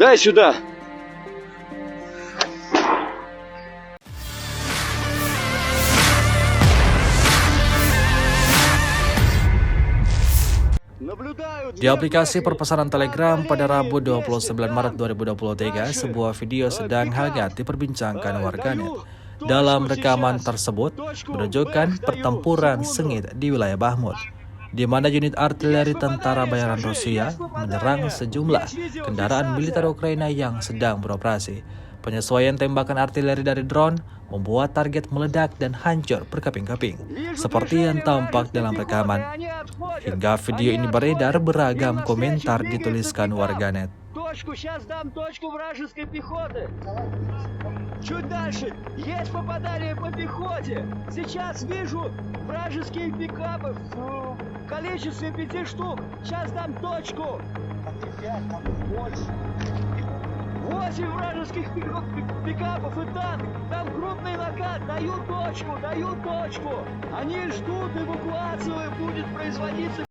Дай сюда! Di aplikasi perpesanan Telegram pada Rabu 29 Maret 2023, sebuah video sedang hangat diperbincangkan warganet. Dalam rekaman tersebut, menunjukkan pertempuran sengit di wilayah Bakhmut, di mana unit artileri tentara bayaran Rusia menyerang sejumlah kendaraan militer Ukraina yang sedang beroperasi. Penyesuaian tembakan artileri dari drone membuat target meledak dan hancur berkeping-keping, seperti yang tampak dalam rekaman. Hingga video ini beredar, beragam komentar dituliskan warganet. Чуть дальше есть попадание по пехоте. Сейчас вижу вражеские пикапы в количестве 5 штук. Сейчас дам точку. 8 вражеских пикапов и танк. Там крупный накат. Даю точку. Они ждут, эвакуация будет производиться.